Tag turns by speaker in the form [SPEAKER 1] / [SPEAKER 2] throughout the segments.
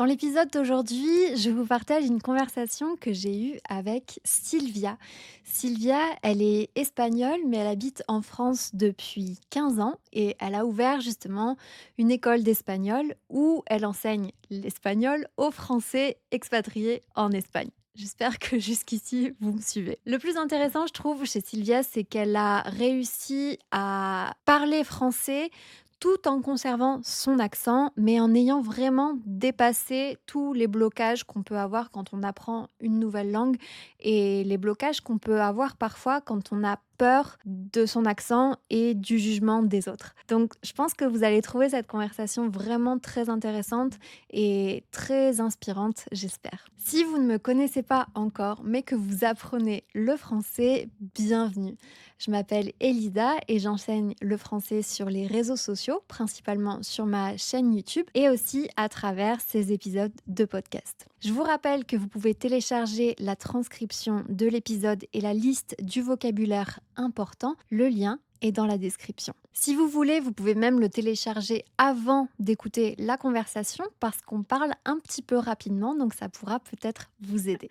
[SPEAKER 1] Dans l'épisode d'aujourd'hui, je vous partage une conversation que j'ai eue avec Sylvia. Sylvia, elle est espagnole, mais elle habite en France depuis 15 ans et elle a ouvert justement une école d'espagnol où elle enseigne l'espagnol aux Français expatriés en Espagne. J'espère que jusqu'ici, vous me suivez. Le plus intéressant, je trouve, chez Sylvia, c'est qu'elle a réussi à parler français tout en conservant son accent, mais en ayant vraiment dépassé tous les blocages qu'on peut avoir quand on apprend une nouvelle langue et les blocages qu'on peut avoir parfois quand on a peur de son accent et du jugement des autres. Donc, je pense que vous allez trouver cette conversation vraiment très intéressante et très inspirante, j'espère. Si vous ne me connaissez pas encore, mais que vous apprenez le français, bienvenue. Je m'appelle Elida et j'enseigne le français sur les réseaux sociaux, principalement sur ma chaîne YouTube et aussi à travers ces épisodes de podcast. Je vous rappelle que vous pouvez télécharger la transcription de l'épisode et la liste du vocabulaire important. Le lien est dans la description. Si vous voulez, vous pouvez même le télécharger avant d'écouter la conversation parce qu'on parle un petit peu rapidement, donc ça pourra peut-être vous aider.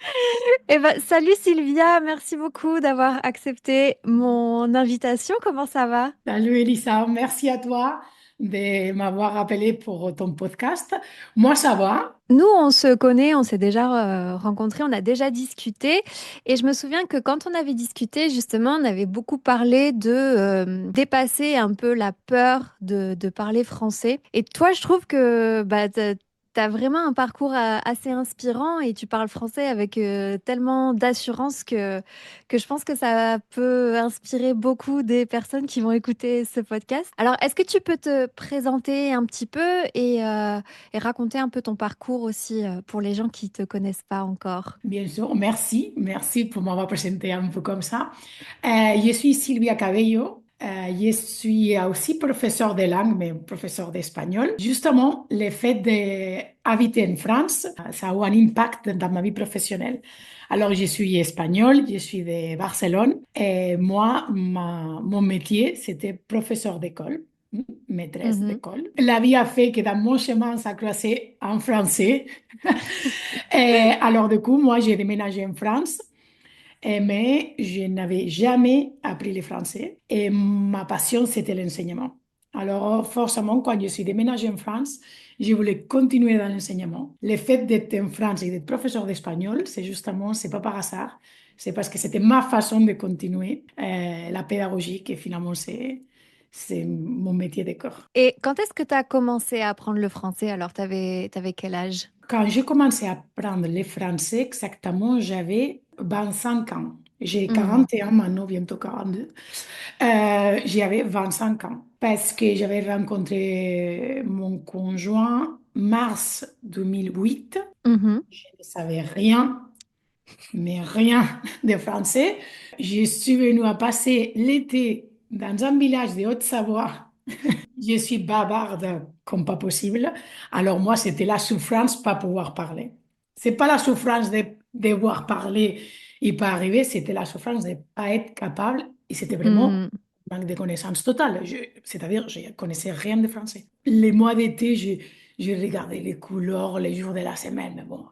[SPEAKER 1] Salut Sylvia, merci beaucoup d'avoir accepté mon invitation. Comment ça va?
[SPEAKER 2] Salut Elisa, merci à toi de m'avoir appelé pour ton podcast. Moi, ça va.
[SPEAKER 1] Nous, on se connaît, on s'est déjà rencontrés, on a déjà discuté. Et je me souviens que quand on avait discuté, justement, on avait beaucoup parlé de dépasser un peu la peur de parler français. Et toi, je trouve que t'as vraiment un parcours assez inspirant et tu parles français avec tellement d'assurance que je pense que ça peut inspirer beaucoup des personnes qui vont écouter ce podcast. Alors, est-ce que tu peux te présenter un petit peu et raconter un peu ton parcours aussi pour les gens qui te connaissent pas encore.
[SPEAKER 2] Bien sûr, merci. Merci pour m'avoir présenté un peu comme ça. Je suis Silvia Cabello. Je suis aussi professeure de langue, mais professeure d'espagnol. Justement, le fait d'habiter en France, ça a eu un impact dans ma vie professionnelle. Alors, je suis espagnole, je suis de Barcelone. Et moi, mon métier, c'était professeur d'école, maîtresse
[SPEAKER 1] Mhm.
[SPEAKER 2] d'école. La vie a fait que dans mon chemin, ça croisait en français. Alors, du coup, moi, j'ai déménagé en France, mais je n'avais jamais appris le français. Et ma passion, c'était l'enseignement. Alors, forcément, quand je suis déménagée en France, je voulais continuer dans l'enseignement. Le fait d'être en France et d'être professeur d'espagnol, c'est justement, c'est pas par hasard. C'est parce que c'était ma façon de continuer la pédagogie et finalement, c'est mon métier de cœur.
[SPEAKER 1] Et quand est-ce que tu as commencé à apprendre le français? Alors, t'avais quel âge?
[SPEAKER 2] Quand j'ai commencé à apprendre le français, exactement, j'avais 25 ans. J'ai
[SPEAKER 1] Mhm.
[SPEAKER 2] 41 maintenant, bientôt 42. J'avais 25 ans parce que j'avais rencontré mon conjoint mars 2008.
[SPEAKER 1] Mhm.
[SPEAKER 2] Je ne savais rien, mais rien de français. Je suis venue à passer l'été dans un village de Haute-Savoie. Je suis bavarde comme pas possible. Alors moi, c'était la souffrance pas pouvoir parler. C'est pas la souffrance de devoir parler et pas arriver, c'était la souffrance de pas être capable et c'était vraiment
[SPEAKER 1] Mhm.
[SPEAKER 2] manque de connaissances totale. C'est-à-dire, je ne connaissais rien de français. Les mois d'été, j'ai regardé les couleurs, les jours de la semaine, mais bon,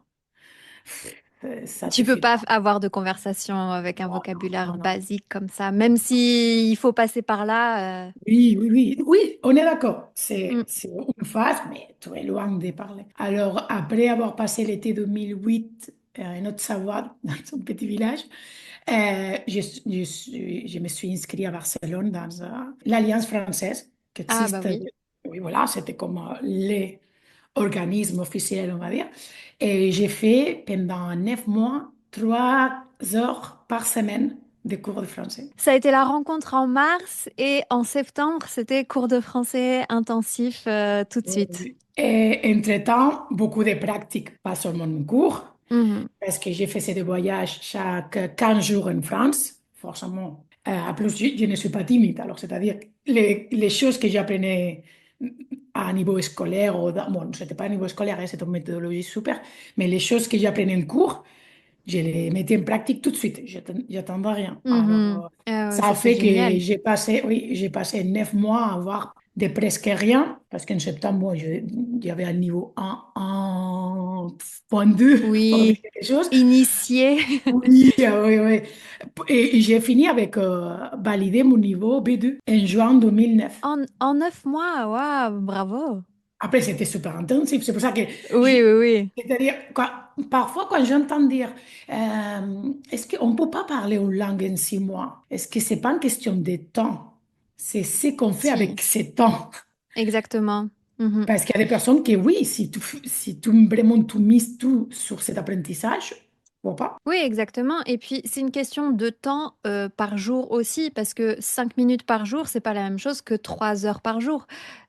[SPEAKER 2] ça
[SPEAKER 1] Tu peux
[SPEAKER 2] suffit.
[SPEAKER 1] pas avoir de conversation avec un
[SPEAKER 2] Non,
[SPEAKER 1] vocabulaire
[SPEAKER 2] non, non.
[SPEAKER 1] basique comme ça, même si il faut passer par là.
[SPEAKER 2] Oui, oui, oui, oui, on est d'accord.
[SPEAKER 1] Mm.
[SPEAKER 2] C'est une phase, mais tu es loin de parler. Alors, après avoir passé l'été 2008 en Haute-Savoie, dans un petit village, je me suis inscrite à Barcelone dans l'Alliance française qui
[SPEAKER 1] Ah bah
[SPEAKER 2] existe.
[SPEAKER 1] oui.
[SPEAKER 2] Oui, voilà, c'était comme l'organisme officiel, on va dire. Et j'ai fait pendant 9 mois, 3 heures par semaine de cours de français.
[SPEAKER 1] Ça a été la rencontre en mars et en septembre, c'était cours de français intensif tout de suite.
[SPEAKER 2] Oui. Et entre-temps, beaucoup de pratiques, pas seulement en cours,
[SPEAKER 1] Mhm.
[SPEAKER 2] parce que j'ai fait ces voyages chaque 15 jours en France, forcément. En plus, je ne suis pas timide, alors c'est-à-dire les choses que j'apprenais à niveau scolaire, bon, c'était pas à niveau scolaire, hein, c'était une méthodologie super, mais les choses que j'apprenais en cours, je les mettais en pratique tout de suite, j'attendais rien.
[SPEAKER 1] Mhm.
[SPEAKER 2] Alors,
[SPEAKER 1] Ah ouais,
[SPEAKER 2] ça a
[SPEAKER 1] ça c'est
[SPEAKER 2] fait que
[SPEAKER 1] génial.
[SPEAKER 2] oui, j'ai passé 9 mois à avoir de presque rien, parce qu'en septembre, bon, j'avais un niveau 1, .2 pour dire
[SPEAKER 1] Oui,
[SPEAKER 2] quelque chose.
[SPEAKER 1] initié.
[SPEAKER 2] Oui, oui, oui. Et j'ai fini avec valider mon niveau B2 en juin 2009.
[SPEAKER 1] En 9 mois, waouh, bravo.
[SPEAKER 2] Après, c'était super intensif. C'est pour ça que,
[SPEAKER 1] Oui, oui, oui.
[SPEAKER 2] c'est-à-dire, parfois, quand j'entends dire, est-ce qu'on ne peut pas parler une langue en 6 mois? Est-ce que c'est pas une question de temps? C'est ce qu'on fait
[SPEAKER 1] Si,
[SPEAKER 2] avec ce temps.
[SPEAKER 1] exactement. Mhm.
[SPEAKER 2] Parce qu'il y a des personnes qui, oui, si tu vraiment tu mises tout sur cet apprentissage, pourquoi pas?
[SPEAKER 1] Oui, exactement. Et puis, c'est une question de temps par jour aussi, parce que 5 minutes par jour, c'est pas la même chose que 3 heures par jour.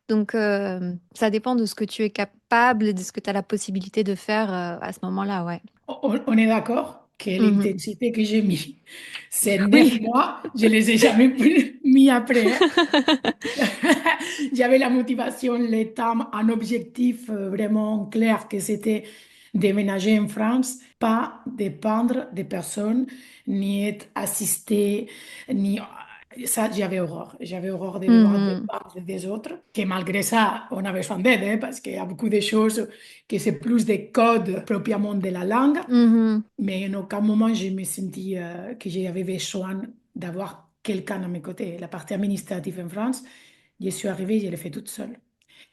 [SPEAKER 1] Donc, ça dépend de ce que tu es capable et de ce que tu as la possibilité de faire à ce moment-là, ouais.
[SPEAKER 2] On est d'accord que
[SPEAKER 1] Mhm.
[SPEAKER 2] l'intensité que j'ai mis ces neuf
[SPEAKER 1] Oui.
[SPEAKER 2] mois, je ne les ai jamais plus mis après, hein. J'avais la motivation, le temps, un objectif vraiment clair que c'était déménager en France, pas dépendre des personnes, ni être assisté, ni... Ça, j'avais horreur. J'avais horreur de devoir
[SPEAKER 1] Mhm.
[SPEAKER 2] dépendre des autres. Que malgré ça, on avait besoin d'aide, hein, parce qu'il y a beaucoup de choses que c'est plus des codes proprement de la langue.
[SPEAKER 1] Mhm.
[SPEAKER 2] Mais en aucun moment, je me sentis que j'avais besoin d'avoir quelqu'un à mes côtés. La partie administrative en France, je suis arrivée, je l'ai fait toute seule.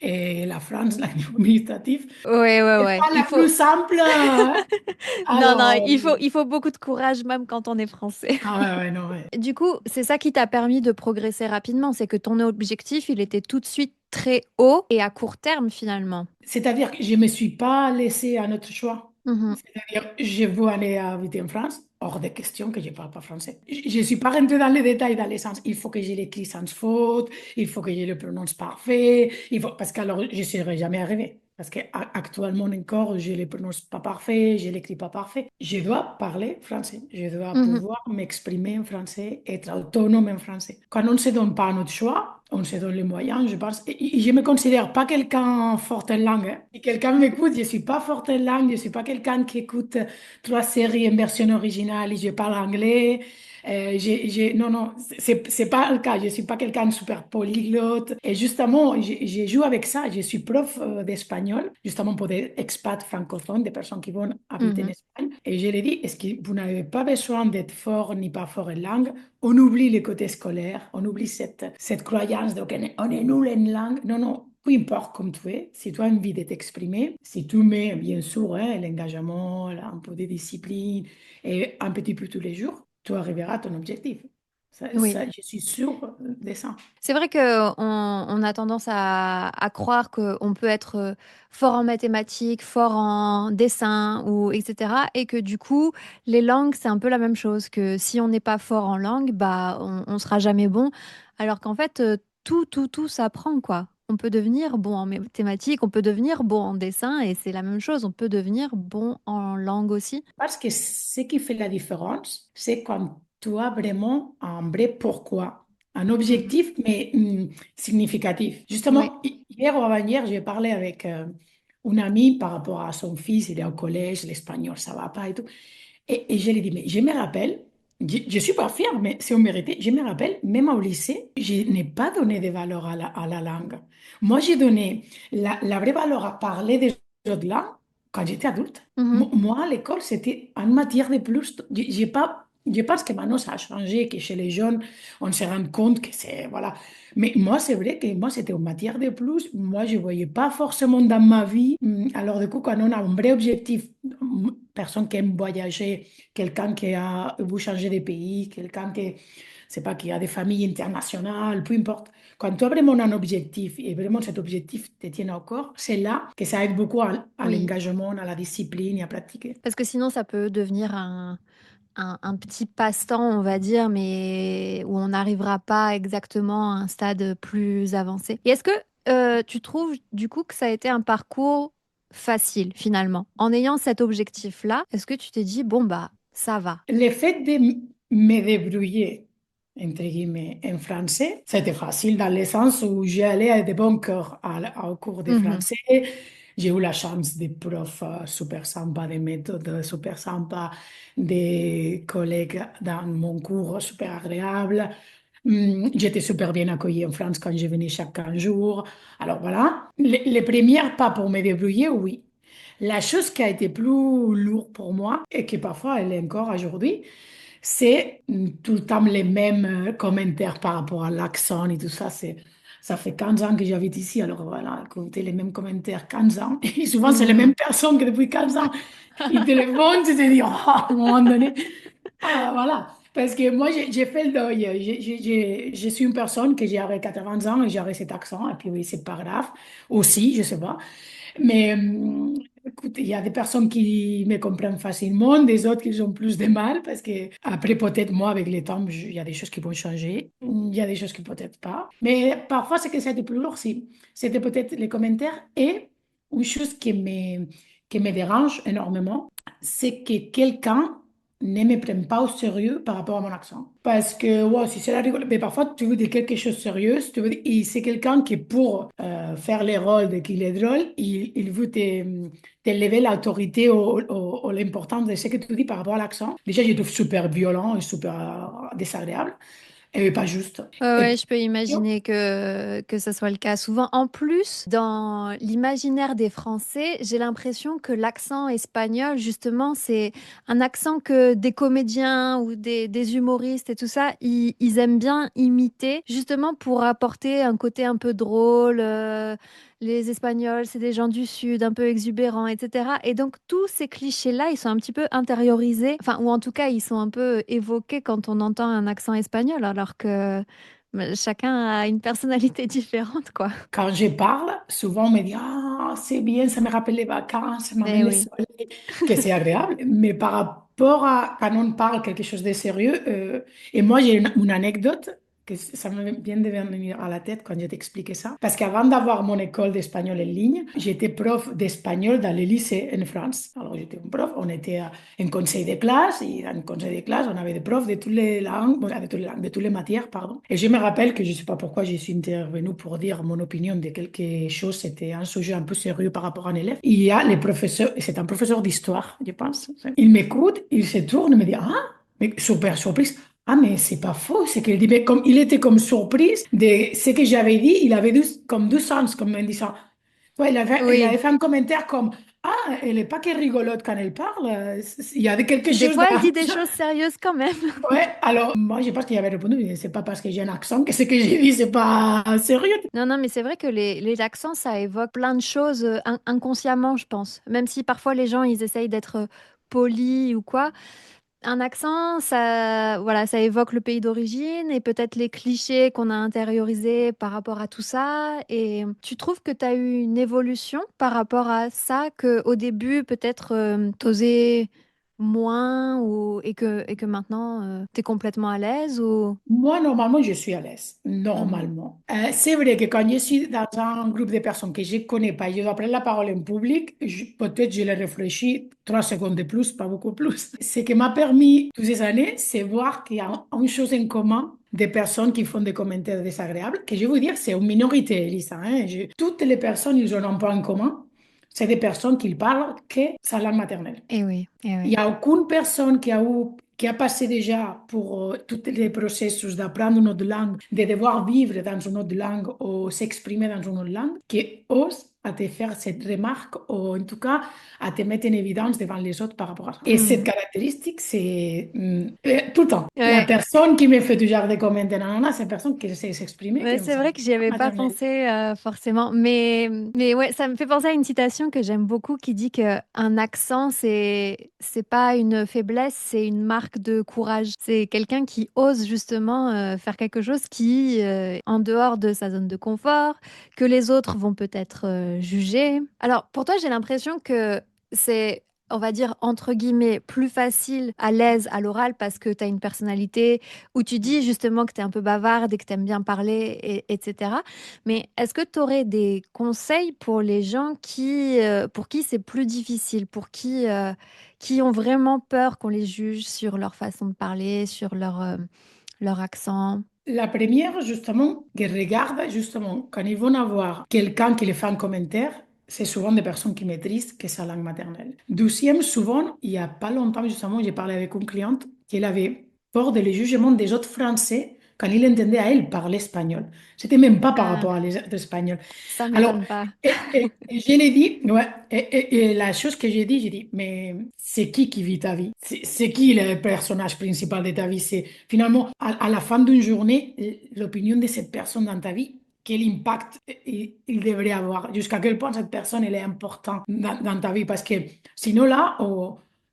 [SPEAKER 2] Et la France, l'administratif,
[SPEAKER 1] Ouais, ouais,
[SPEAKER 2] c'est
[SPEAKER 1] ouais.
[SPEAKER 2] pas la plus simple, hein.
[SPEAKER 1] Non, non,
[SPEAKER 2] Alors,
[SPEAKER 1] il faut beaucoup de courage même quand on est français.
[SPEAKER 2] ah ouais, ouais, non, ouais.
[SPEAKER 1] Du coup, c'est ça qui t'a permis de progresser rapidement, c'est que ton objectif, il était tout de suite très haut et à court terme finalement.
[SPEAKER 2] C'est-à-dire que je ne me suis pas laissé un autre choix.
[SPEAKER 1] Mhm,
[SPEAKER 2] C'est-à-dire, je veux aller habiter en France, hors de question que je ne parle pas français. Je ne suis pas rentrée dans les détails, dans les sens, il faut que je l'écris sans faute, il faut que je le prononce parfait, parce qu'alors je ne serais jamais arrivée. Parce qu'actuellement encore, je ne le prononce pas parfait, je ne l'écris pas parfait. Je dois parler français, je dois
[SPEAKER 1] mhm,
[SPEAKER 2] pouvoir m'exprimer en français, être autonome en français. Quand on ne se donne pas notre choix, on se donne les moyens, je pense. Et je ne me considère pas quelqu'un fort en langue, hein. Si quelqu'un m'écoute, je ne suis pas forte en langue, je ne suis pas quelqu'un qui écoute 3 séries en version originale et je parle anglais. Non, non, c'est pas le cas. Je ne suis pas quelqu'un de super polyglotte. Et justement, je joue avec ça. Je suis prof d'espagnol, justement pour des expats francophones, des personnes qui vont habiter en
[SPEAKER 1] mhm,
[SPEAKER 2] Espagne. Et je leur dis, est-ce que vous n'avez pas besoin d'être fort ni pas fort en langue? On oublie le côté scolaire, on oublie cette croyance de on est nul en langue. Non, non, peu importe comme tu es, si tu as envie de t'exprimer, si tu mets bien sûr hein, l'engagement, un peu de discipline et un petit peu tous les jours, tu arriveras à ton objectif.
[SPEAKER 1] oui.
[SPEAKER 2] Je suis sûre de ça.
[SPEAKER 1] C'est vrai que on a tendance à croire qu'on peut être fort en mathématiques, fort en dessin, ou etc. Et que du coup, les langues, c'est un peu la même chose, que si on n'est pas fort en langue, bah, on sera jamais bon. Alors qu'en fait, tout s'apprend, quoi. On peut devenir bon en mathématiques, on peut devenir bon en dessin, et c'est la même chose. On peut devenir bon en langue aussi.
[SPEAKER 2] Parce que ce qui fait la différence, c'est quand tu as vraiment un vrai pourquoi, un
[SPEAKER 1] Mhm.
[SPEAKER 2] objectif, mais significatif.
[SPEAKER 1] Oui.
[SPEAKER 2] Justement, hier ou avant-hier, j'ai parlé avec une amie par rapport à son fils, il est au collège, l'espagnol, ça va pas et tout. Et je lui ai dit, mais je me rappelle, je suis pas fière, mais c'est une vérité, je me rappelle, même au lycée, je n'ai pas donné de valeur à la langue. Moi, j'ai donné la vraie valeur à parler des autres langues quand j'étais adulte.
[SPEAKER 1] Mhm.
[SPEAKER 2] Moi, à l'école, c'était une matière de plus. J'ai pas, je pense que maintenant, ça a changé, que chez les jeunes, on se rend compte que c'est, voilà. Mais moi, c'est vrai que moi, c'était une matière de plus. Moi, je voyais pas forcément dans ma vie. Alors, du coup, quand on a un vrai objectif, personne qui aime voyager, quelqu'un qui a voulu changer de pays, quelqu'un qui, c'est pas, qui a des familles internationales, peu importe. Quand tu as vraiment un objectif et vraiment cet objectif te tient au corps, c'est là que ça aide beaucoup à
[SPEAKER 1] Oui.
[SPEAKER 2] l'engagement, à la discipline et à pratiquer.
[SPEAKER 1] Parce que sinon, ça peut devenir un petit passe-temps, on va dire, mais où on n'arrivera pas exactement à un stade plus avancé. Et est-ce que tu trouves du coup que ça a été un parcours facile finalement? En ayant cet objectif-là, est-ce que tu t'es dit, bon, bah, ça va?
[SPEAKER 2] Le fait de me débrouiller, entre guillemets, en français, c'était facile dans le sens où j'allais de bon cœur au cours de
[SPEAKER 1] Mhm,
[SPEAKER 2] français. J'ai eu la chance des profs super sympas, des méthodes super sympas, des collègues dans mon cours super agréables. J'étais super bien accueillie en France quand je venais chaque 15 jours. Alors voilà, les premiers pas pour me débrouiller, oui. La chose qui a été plus lourde pour moi, et que parfois elle est encore aujourd'hui, c'est tout le temps les mêmes commentaires par rapport à l'accent et tout ça. Ça fait 15 ans que j'habite ici, alors voilà, écoutez les mêmes commentaires 15 ans. Et souvent, c'est les mêmes
[SPEAKER 1] Mmh.
[SPEAKER 2] personnes que depuis 15 ans. Ils te les font, tu te dis, oh, à un moment donné. Ah, voilà. Parce que moi, j'ai fait le deuil. Je suis une personne que j'ai avec 80 ans et j'aurai cet accent. Et puis oui, c'est pas grave. Aussi, je sais pas. Mais écoute, il y a des personnes qui me comprennent facilement, des autres qui ont plus de mal. Parce que après, peut-être moi, avec le temps, il y a des choses qui vont changer. Il y a des choses qui peut-être pas. Mais parfois, c'est que c'était plus lourd, si. C'était peut-être les commentaires. Et une chose qui me dérange énormément, c'est que quelqu'un ne me prenne pas au sérieux par rapport à mon accent. Parce que, wow, si c'est la rigole, mais parfois tu veux dire quelque chose de sérieux, tu veux dire, et c'est quelqu'un qui, pour faire les rôles de qu'il est drôle, il veut t'élever l'autorité ou l'importance de ce que tu dis par rapport à l'accent. Déjà, je trouve super violent et super désagréable et pas juste.
[SPEAKER 1] Ouais,
[SPEAKER 2] Et
[SPEAKER 1] ouais, je peux imaginer que ça soit le cas. Souvent, en plus, dans l'imaginaire des Français, j'ai l'impression que l'accent espagnol, justement, c'est un accent que des comédiens ou des humoristes et tout ça, ils aiment bien imiter, justement pour apporter un côté un peu drôle. Les Espagnols, c'est des gens du Sud, un peu exubérants, etc. Et donc, tous ces clichés-là, ils sont un petit peu intériorisés, enfin, ou en tout cas, ils sont un peu évoqués quand on entend un accent espagnol, alors que chacun a une personnalité différente, quoi.
[SPEAKER 2] quand je parle, souvent on me dit, ah, c'est bien, ça me rappelle les vacances, ça
[SPEAKER 1] Eh
[SPEAKER 2] m'amène le
[SPEAKER 1] oui.
[SPEAKER 2] soleil, que c'est agréable. Mais par rapport à quand on parle quelque chose de sérieux, et moi j'ai une anecdote que ça me vient de venir à la tête quand je t'expliquais ça. Parce qu'avant d'avoir mon école d'espagnol en ligne, j'étais prof d'espagnol dans les lycées en France. Alors j'étais un prof, on était en conseil de classe, et dans le conseil de classe, on avait des profs de toutes les langues, bon, de toutes les langues, de toutes les matières, pardon. Et je me rappelle que je ne sais pas pourquoi je suis intervenue pour dire mon opinion de quelque chose, c'était un sujet un peu sérieux par rapport à un élève. Il y a les professeurs, c'est un professeur d'histoire, je pense. Il m'écoute, il se tourne et me dit, ah, mais super surprise. Ah, mais c'est pas faux, c'est qu'il dit, mais comme il était comme surprise de ce que j'avais dit, il avait comme deux sens, comme en disant, ouais, il avait
[SPEAKER 1] Oui.
[SPEAKER 2] fait un commentaire comme, ah, elle est pas que rigolote quand elle parle, il y a quelque
[SPEAKER 1] Des
[SPEAKER 2] chose
[SPEAKER 1] fois, elle
[SPEAKER 2] dans...
[SPEAKER 1] dit des choses sérieuses quand même.
[SPEAKER 2] Ouais, alors moi, je pense qu'il avait répondu, mais c'est pas parce que j'ai un accent que ce que j'ai dit, c'est pas sérieux.
[SPEAKER 1] Non, non, mais c'est vrai que les accents, ça évoque plein de choses inconsciemment, je pense. Même si parfois les gens, ils essayent d'être polis ou quoi. Un accent, ça, voilà, ça évoque le pays d'origine et peut-être les clichés qu'on a intériorisés par rapport à tout ça. Et tu trouves que tu as eu une évolution par rapport à ça, que au début, peut-être, t'osais moins et que maintenant, tu es complètement à l'aise ou...
[SPEAKER 2] Moi, normalement, je suis à l'aise.
[SPEAKER 1] Mhm.
[SPEAKER 2] Normalement. C'est vrai que quand je suis dans un groupe de personnes que je ne connais pas, je dois prendre la parole en public, peut-être je l'ai réfléchi 3 secondes de plus, pas beaucoup plus. Ce qui m'a permis toutes ces années, c'est voir qu'il y a une chose en commun des personnes qui font des commentaires désagréables, que je veux dire, c'est une minorité, Elisa. Hein. Toutes les personnes, ils ont un point en commun. C'est des personnes qui parlent que sa langue maternelle.
[SPEAKER 1] Eh oui, eh
[SPEAKER 2] Il n'y
[SPEAKER 1] oui.
[SPEAKER 2] a aucune personne qui a passé déjà pour tous les processus d'apprendre une autre langue, de devoir vivre dans une autre langue ou s'exprimer dans une autre langue, qui ose à te faire cette remarque ou en tout cas à te mettre en évidence devant les autres par rapport à ça. Et cette
[SPEAKER 1] Mhm.
[SPEAKER 2] caractéristique, c'est tout le temps. La
[SPEAKER 1] Ouais.
[SPEAKER 2] personne qui me fait ce genre de commentaires, nanana, c'est la personne qui sait s'exprimer,
[SPEAKER 1] Ouais,
[SPEAKER 2] qui
[SPEAKER 1] c'est vrai que j'y avais pas
[SPEAKER 2] maternelle.
[SPEAKER 1] pensé forcément, mais ouais, ça me fait penser à une citation que j'aime beaucoup qui dit que un accent c'est pas une faiblesse, c'est une marque de courage. C'est quelqu'un qui ose justement faire quelque chose qui en dehors de sa zone de confort, que les autres vont peut-être juger. Alors pour toi, j'ai l'impression que c'est on va dire entre guillemets plus facile à l'aise à l'oral parce que tu as une personnalité où tu dis justement que tu es un peu bavarde et que tu aimes bien parler, etc. Mais est-ce que tu aurais des conseils pour les gens pour qui c'est plus difficile, qui ont vraiment peur qu'on les juge sur leur façon de parler, sur leur accent?
[SPEAKER 2] La première, justement, que regarde, justement, quand ils vont avoir quelqu'un qui les fait un commentaire, c'est souvent des personnes qui maîtrisent que sa langue maternelle. Deuxième, souvent, il n'y a pas longtemps, justement, j'ai parlé avec une cliente qui avait peur de le jugement des autres Français quand il entendait à elle parler espagnol. C'était même pas par
[SPEAKER 1] Ah,
[SPEAKER 2] rapport à l'espagnol.
[SPEAKER 1] ça
[SPEAKER 2] Alors,
[SPEAKER 1] m'étonne pas.
[SPEAKER 2] et je l'ai dit, ouais, et la chose que j'ai dit, mais c'est qui vit ta vie? C'est qui le personnage principal de ta vie? C'est finalement, à la fin d'une journée, l'opinion de cette personne dans ta vie, quel impact il devrait avoir? Jusqu'à quel point cette personne, elle est importante dans ta vie? Parce que sinon, là,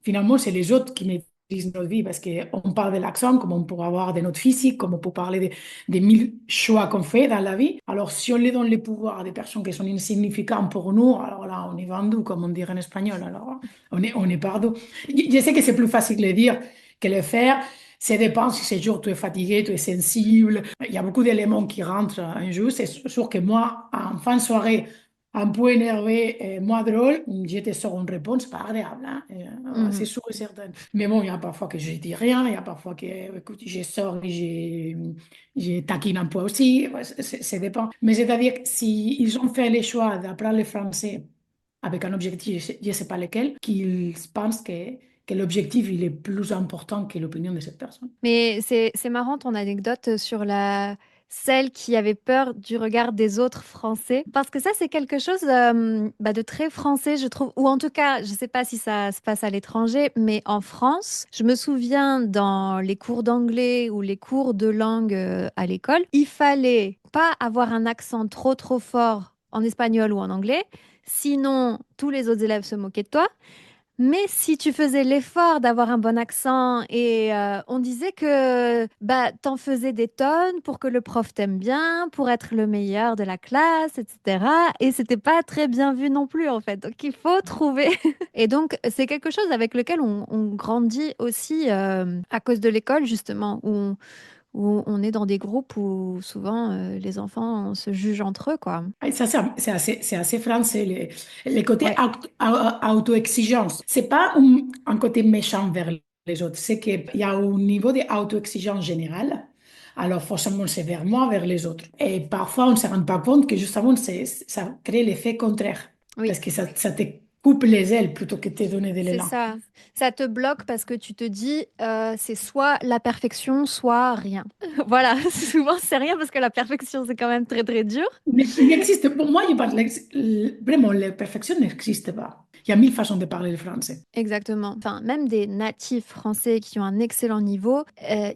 [SPEAKER 2] finalement, c'est les autres qui maîtrisent notre vie, parce qu'on parle de l'accent, comme on pourrait avoir de notre physique, comme on peut parler des mille choix qu'on fait dans la vie. Alors, si on les donne les pouvoirs à des personnes qui sont insignifiantes pour nous, alors là, on est vendu, comme on dirait en espagnol. Alors, on est partout. Je sais que c'est plus facile de le dire que le faire. Ça dépend si ce jour tu es fatigué, tu es sensible. Il y a beaucoup d'éléments qui rentrent en jeu. C'est sûr que moi, en fin de soirée, un peu énervé et moins drôle, je te sors une réponse pas agréable, hein. C'est
[SPEAKER 1] Mhm.
[SPEAKER 2] sûr et certain. Mais bon, il y a parfois que je dis rien, il y a parfois que, écoute, je sors et je taquine un peu aussi. Ouais, ça dépend. Mais c'est-à-dire que si ils ont fait le choix d'apprendre le français avec un objectif, je ne sais pas lequel, qu'ils pensent que l'objectif, il est plus important que l'opinion de cette personne.
[SPEAKER 1] Mais c'est marrant ton anecdote sur la celle qui avait peur du regard des autres Français, parce que ça c'est quelque chose bah, de très français je trouve, ou en tout cas je sais pas si ça se passe à l'étranger, mais en France, je me souviens dans les cours d'anglais ou les cours de langue à l'école, il fallait pas avoir un accent trop fort en espagnol ou en anglais, sinon tous les autres élèves se moquaient de toi. Mais si tu faisais l'effort d'avoir un bon accent et on disait que bah t'en faisais des tonnes pour que le prof t'aime bien, pour être le meilleur de la classe, etc. Et c'était pas très bien vu non plus en fait. Donc il faut trouver. Et donc c'est quelque chose avec lequel on grandit aussi à cause de l'école justement, où on est dans des groupes où souvent les enfants se jugent entre eux quoi.
[SPEAKER 2] Et ça, c'est assez français, le côté
[SPEAKER 1] Ouais.
[SPEAKER 2] auto-exigence. C'est pas un côté méchant vers les autres, c'est qu'il y a un niveau d'auto-exigence générale. Alors, forcément, c'est vers moi, vers les autres. Et parfois, on ne se rend pas compte que justement, ça crée l'effet contraire.
[SPEAKER 1] Oui.
[SPEAKER 2] Parce que ça te coupe les ailes plutôt que de te donner de
[SPEAKER 1] C'est
[SPEAKER 2] l'élan.
[SPEAKER 1] ça. Ça te bloque parce que tu te dis, c'est soit la perfection, soit rien. Voilà, souvent c'est rien parce que la perfection, c'est quand même très dur.
[SPEAKER 2] Mais il n'existe, pour moi, vraiment, la perfection n'existe pas. Il y a mille façons de parler le français.
[SPEAKER 1] Exactement. Enfin, même des natifs français qui ont un excellent niveau,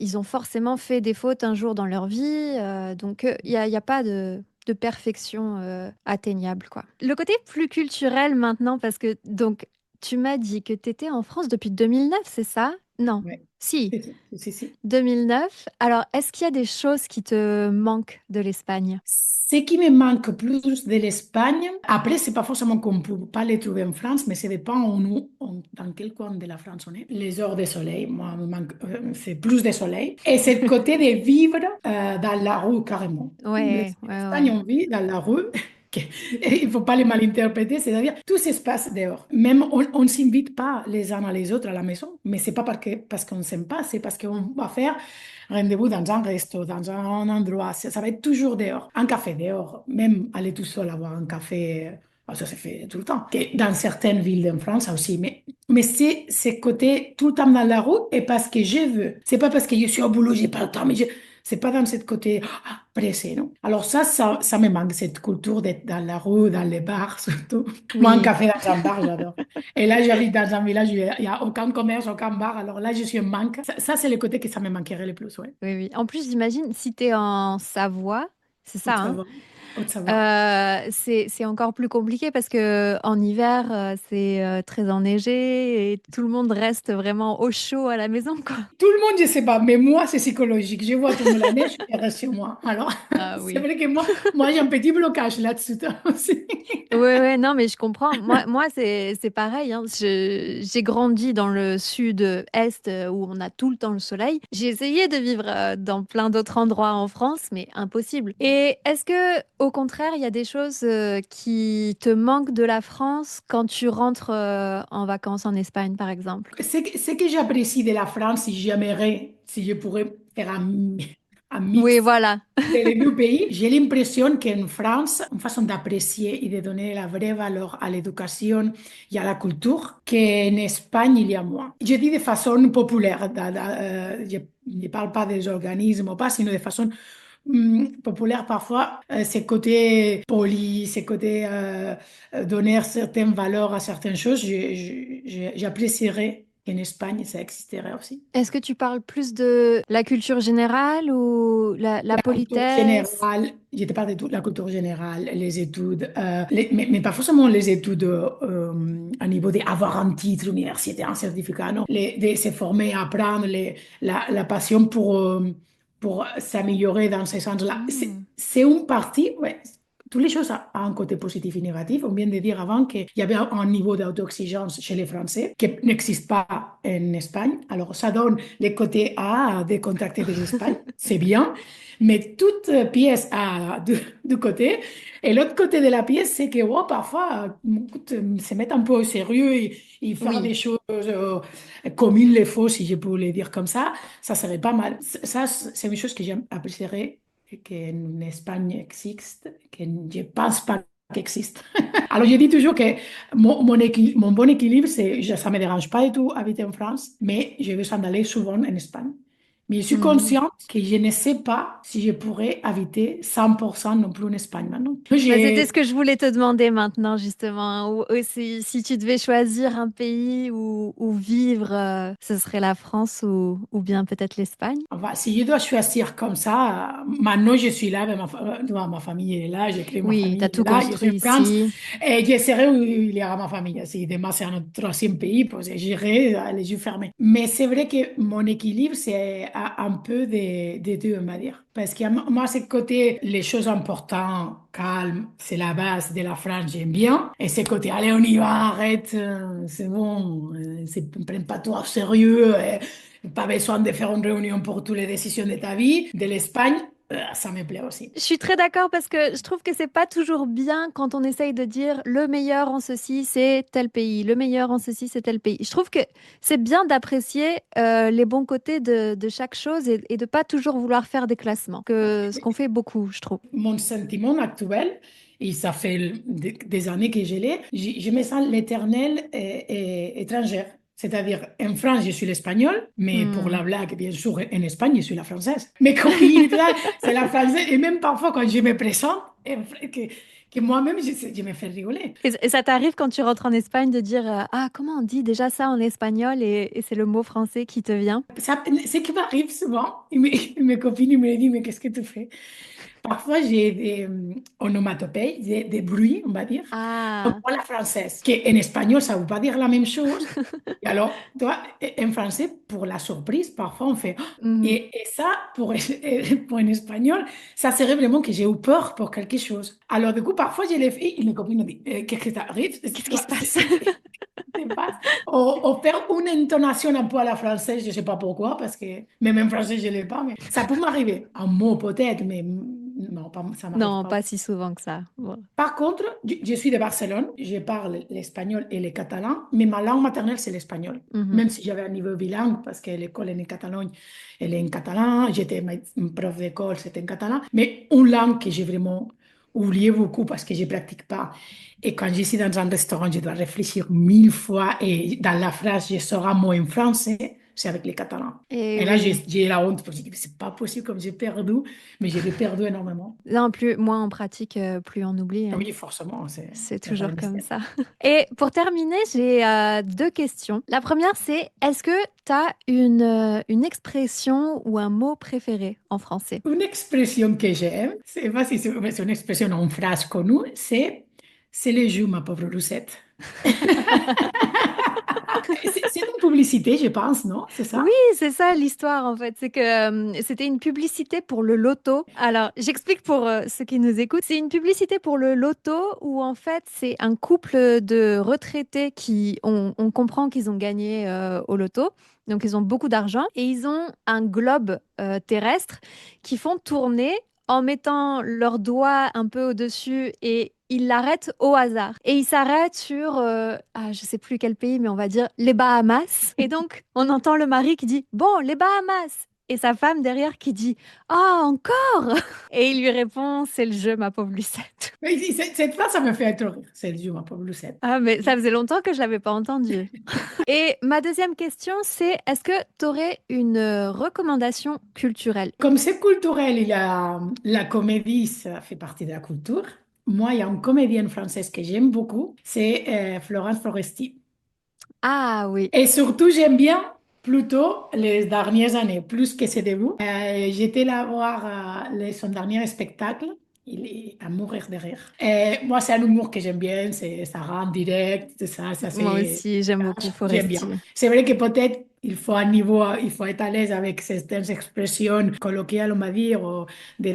[SPEAKER 1] ils ont forcément fait des fautes un jour dans leur vie. Donc, il y a pas de perfection atteignable, quoi. Le côté plus culturel maintenant, parce que donc, tu m'as dit que tu étais en France depuis 2009, c'est ça? Non.
[SPEAKER 2] Ouais.
[SPEAKER 1] Si.
[SPEAKER 2] Si, si, si, si.
[SPEAKER 1] 2009. Alors, est-ce qu'il y a des choses qui te manquent de l'Espagne?
[SPEAKER 2] Ce qui me manque plus de l'Espagne, après, c'est pas forcément qu'on ne peut pas les trouver en France, mais ça dépend dans quel coin de la France on est. Les heures de soleil, moi, me manque, c'est plus de soleil. Et c'est le côté de vivre dans la rue, carrément.
[SPEAKER 1] Ouais, ouais,
[SPEAKER 2] L'Espagne,
[SPEAKER 1] ouais.
[SPEAKER 2] on vit dans la rue. Et il ne faut pas les malinterpréter, c'est-à-dire tout se passe dehors. Même on ne s'invite pas les uns à les autres à la maison, mais c'est pas parce qu'on ne s'aime pas, c'est parce qu'on va faire rendez-vous dans un resto, dans un endroit. Ça va être toujours dehors. Un café dehors, même aller tout seul avoir un café, ça se fait tout le temps. Et dans certaines villes en France aussi, mais c'est ce côté tout le temps dans la rue et parce que je veux. C'est pas parce que je suis au boulot, j'ai pas le temps, mais c'est pas dans ce côté pressé, non? Alors ça me manque, cette culture d'être dans la rue, dans les bars, surtout. Moi, un
[SPEAKER 1] Oui,
[SPEAKER 2] café dans un bar, j'adore. Et là, j'habite dans un village où il n'y a aucun commerce, aucun bar. Alors là, je suis en manque. Ça, c'est le côté que ça me manquerait le plus, ouais.
[SPEAKER 1] oui, oui. En plus, j'imagine, si tu es en Savoie, c'est ça, hein?
[SPEAKER 2] Haute-Savoie. Haute-Savoie.
[SPEAKER 1] C'est encore plus compliqué parce que en hiver, c'est très enneigé et tout le monde reste vraiment au chaud à la maison, quoi.
[SPEAKER 2] Tout le monde, je sais pas, mais moi, c'est psychologique. Je vois tout la neige, je reste chez moi. Alors,
[SPEAKER 1] Ah
[SPEAKER 2] c'est
[SPEAKER 1] oui.
[SPEAKER 2] vrai que moi j'ai un petit blocage là-dessus aussi.
[SPEAKER 1] Ouais, ouais, non, mais je comprends. Moi c'est pareil, hein. J'ai grandi dans le sud-est où on a tout le temps le soleil. J'ai essayé de vivre dans plein d'autres endroits en France, mais impossible. Et est-ce que, au contraire, il y a des choses qui te manquent de la France quand tu rentres en vacances en Espagne, par exemple?
[SPEAKER 2] Ce que j'apprécie de la France, si j'aimerais, si je pourrais faire un enmig
[SPEAKER 1] Oui, voilà.
[SPEAKER 2] de les deux pays. J'ai l'impression qu'en France, une façon d'apprécier et de donner la vraie valeur à l'éducation et à la culture qu'en Espagne, il y a moins. Je dis de façon populaire, je ne parle pas des organismes ou pas, sinon de façon populaire parfois, c'est côté poli, c'est côté donner certaines valeurs à certaines choses. J'apprécierais qu'en Espagne, ça existerait aussi.
[SPEAKER 1] Est-ce que tu parles plus de la culture générale ou la
[SPEAKER 2] La culture
[SPEAKER 1] politesse?
[SPEAKER 2] générale, je te parle de toute la culture générale, les études, mais pas forcément les études à niveau d'avoir un titre universitaire, un certificat, non. De se former, apprendre, la passion pour s'améliorer dans ce sens-là.
[SPEAKER 1] Hmm.
[SPEAKER 2] C'est une partie, ouais, toutes les choses ont un côté positif et négatif. On vient de dire avant qu'il y avait un niveau d'auto-exigence chez les Français qui n'existe pas en Espagne. Alors, ça donne les côtés A des contacts des Espagnes, c'est bien, mais toute pièce a deux côtés. Et l'autre côté de la pièce, c'est que oh, parfois, écoute, se mettre un peu au sérieux et faire
[SPEAKER 1] Oui.
[SPEAKER 2] des choses comme il le faut, si je peux le dire comme ça serait pas mal. Ça, c'est une chose que j'apprécierais qu'en Espagne existe, que je pense pas qu'existe. Alors, je dis toujours que mon bon équilibre, ça ne me dérange pas du tout habiter en France, mais j'ai besoin d'aller souvent en Espagne. Mais je suis
[SPEAKER 1] Mhm.
[SPEAKER 2] consciente que je ne sais pas si je pourrais habiter 100% non plus en Espagne maintenant.
[SPEAKER 1] Bah, c'était ce que je voulais te demander maintenant, justement. Si tu devais choisir un pays où vivre, ce serait la France ou bien peut-être l'Espagne?
[SPEAKER 2] Enfin, si je dois choisir comme ça, maintenant je suis là, ma famille est là, j'ai créé ma
[SPEAKER 1] Oui, tu as
[SPEAKER 2] famille
[SPEAKER 1] tout
[SPEAKER 2] là, je suis
[SPEAKER 1] construit
[SPEAKER 2] en France
[SPEAKER 1] ici.
[SPEAKER 2] et je serai où il y aura ma famille. Si demain c'est un troisième pays, pues, j'irai les yeux fermés. Mais c'est vrai que mon équilibre, c'est un peu des deux, on va dire. Parce que moi, ce côté, les choses importantes, calme, c'est la base de la France, j'aime bien. Et ce côté, allez, on y va, arrête, c'est bon, ne prends pas tout au sérieux. Pas besoin de faire une réunion pour toutes les décisions de ta vie. De l'Espagne, ça me plaît aussi.
[SPEAKER 1] Je suis très d'accord parce que je trouve que c'est pas toujours bien quand on essaye de dire le meilleur en ceci, c'est tel pays, le meilleur en ceci, c'est tel pays. Je trouve que c'est bien d'apprécier les bons côtés de chaque chose et de pas toujours vouloir faire des classements, ce qu'on fait beaucoup, je trouve.
[SPEAKER 2] Mon sentiment actuel, et ça fait des années que je l'ai, je me sens l'éternelle étrangère. C'est-à-dire, en France, je suis l'espagnol, mais pour
[SPEAKER 1] Hmm.
[SPEAKER 2] la blague, bien sûr, en Espagne, je suis la française. Mes copines, là, c'est la française. Et même parfois, quand je me présente, que moi-même, je me fais rigoler.
[SPEAKER 1] Et ça t'arrive quand tu rentres en Espagne de dire ah, comment on dit déjà ça en espagnol et c'est le mot français qui te vient?
[SPEAKER 2] Ce qui m'arrive souvent, mes copines ils me disent, mais qu'est-ce que tu fais? Parfois, j'ai des onomatopées, des bruits, on va dire, un
[SPEAKER 1] Ah.
[SPEAKER 2] peu à la française, qui en espagnol, ça ne veut pas dire la même chose. Et alors, toi, en français, pour la surprise, parfois, on fait... Oh
[SPEAKER 1] Mhm.
[SPEAKER 2] et ça, pour en espagnol, ça serait vraiment que j'ai eu peur pour quelque chose. Alors, du coup, parfois, je les fais et mes copines me disent, qu'est-ce qui t'arrive?
[SPEAKER 1] Qu'est-ce qui se passe?
[SPEAKER 2] Te passe. O faire une intonation un peu à la française, je ne sais pas pourquoi, parce que même en français, je ne l'ai pas, mais ça peut m'arriver. Un mot peut-être, mais non, ça ne m'arrive
[SPEAKER 1] Non,
[SPEAKER 2] pas.
[SPEAKER 1] pas si souvent que ça. Bon.
[SPEAKER 2] Par contre, je suis de Barcelone, je parle l'espagnol et le catalan, mais ma langue maternelle, c'est l'espagnol.
[SPEAKER 1] Mhm.
[SPEAKER 2] Même si j'avais un niveau bilingue, parce que l'école en Catalogne, elle est en catalan, j'étais prof d'école, c'était en catalan, mais une langue que j'ai vraiment oublié beaucoup parce que je ne pratique pas. Et quand je suis dans un restaurant, je dois réfléchir 1000 fois et dans la phrase, je sors un mot en français, c'est avec les catalans.
[SPEAKER 1] Et
[SPEAKER 2] Et là,
[SPEAKER 1] oui.
[SPEAKER 2] j'ai la honte, parce que je dis, c'est pas possible comme j'ai perdu, mais j'ai perdu énormément.
[SPEAKER 1] Non, plus, moins on pratique, plus on oublie, hein.
[SPEAKER 2] Oui, forcément,
[SPEAKER 1] C'est
[SPEAKER 2] il n'y a pas de
[SPEAKER 1] toujours comme
[SPEAKER 2] mystère.
[SPEAKER 1] ça. Et pour terminer, j'ai deux questions. La première, c'est est-ce que tu as une expression ou un mot préféré en français?
[SPEAKER 2] Une expression que j'aime, c'est pas si c'est une expression en phrase connue, c'est le jus, ma pauvre Lucette. C'est une publicité, je pense, non? C'est
[SPEAKER 1] Oui,
[SPEAKER 2] ça?
[SPEAKER 1] c'est ça l'histoire en fait. C'est que c'était une publicité pour le loto. Alors, j'explique pour ceux qui nous écoutent. C'est une publicité pour le loto où en fait c'est un couple de retraités on comprend qu'ils ont gagné au loto. Donc ils ont beaucoup d'argent et ils ont un globe terrestre qui font tourner en mettant leurs doigts un peu au-dessus et ils l'arrêtent au hasard. Et ils s'arrêtent sur, je sais plus quel pays, mais on va dire les Bahamas. Et donc, on entend le mari qui dit, bon, les Bahamas. Et sa femme derrière qui dit: «Ah encore?» Et il lui répond: «C'est le jeu ma pauvre Lucette».
[SPEAKER 2] Mais cette phrase, ça me fait trop rire. C'est le jeu, ma pauvre Lucette.
[SPEAKER 1] Ah mais ça faisait longtemps que je l'avais pas entendu. Et ma deuxième question, c'est est-ce que tu aurais une, recommandation culturelle?
[SPEAKER 2] Comme c'est culturel et la comédie, ça fait partie de la culture. Moi, il y a une comédienne française que j'aime beaucoup, c'est Florence Foresti.
[SPEAKER 1] Ah oui.
[SPEAKER 2] Et surtout, j'aime bien plutôt les dernières années, plus que ses débuts. J'étais là voir son dernier spectacle. Il est à mourir de rire. Et moi, c'est un humour que j'aime bien, ça rend direct, ça
[SPEAKER 1] Moi
[SPEAKER 2] c'est...
[SPEAKER 1] aussi, j'aime beaucoup
[SPEAKER 2] J'aime bien.
[SPEAKER 1] Foresti.
[SPEAKER 2] C'est vrai que peut-être il faut un niveau, il faut être à l'aise avec certaines expressions colloquiales, on va dire, ou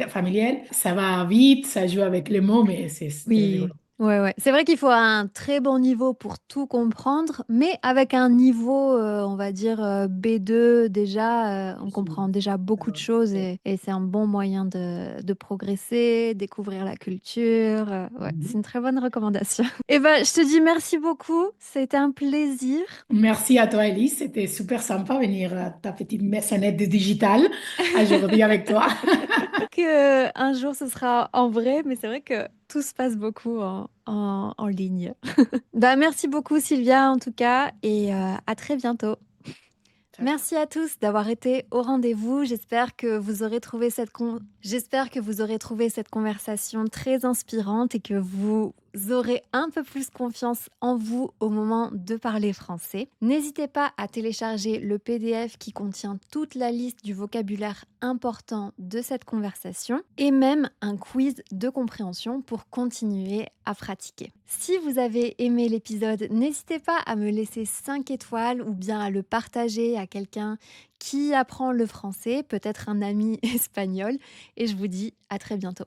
[SPEAKER 2] familiales. Ça va vite, ça joue avec les mots, mais c'est rigolo.
[SPEAKER 1] Oui, ouais, ouais. C'est vrai qu'il faut un très bon niveau pour tout comprendre, mais avec un niveau, on va dire, B2 déjà, on comprend déjà beaucoup de
[SPEAKER 2] Alors,
[SPEAKER 1] choses
[SPEAKER 2] c'est-
[SPEAKER 1] et c'est un bon moyen de progresser, découvrir la culture, ouais, c'est
[SPEAKER 2] Mhm.
[SPEAKER 1] une très bonne recommandation. Et ben, je te dis merci beaucoup, c'était un plaisir.
[SPEAKER 2] Merci à toi, Elise. C'était super sympa venir à ta petite maisonnette de digital aujourd'hui avec toi.
[SPEAKER 1] Que un jour ce sera en vrai, mais c'est vrai que tout se passe beaucoup en ligne. Bah, merci beaucoup Sylvia en tout cas et à très bientôt.
[SPEAKER 2] Ciao, ciao.
[SPEAKER 1] Merci à tous d'avoir été au rendez-vous. J'espère que vous aurez trouvé cette conversation très inspirante et que vous aurez un peu plus confiance en vous au moment de parler français. N'hésitez pas à télécharger le PDF qui contient toute la liste du vocabulaire important de cette conversation et même un quiz de compréhension pour continuer à pratiquer. Si vous avez aimé l'épisode, n'hésitez pas à me laisser 5 étoiles ou bien à le partager à quelqu'un qui apprend le français, peut-être un ami espagnol. Et je vous dis à très bientôt.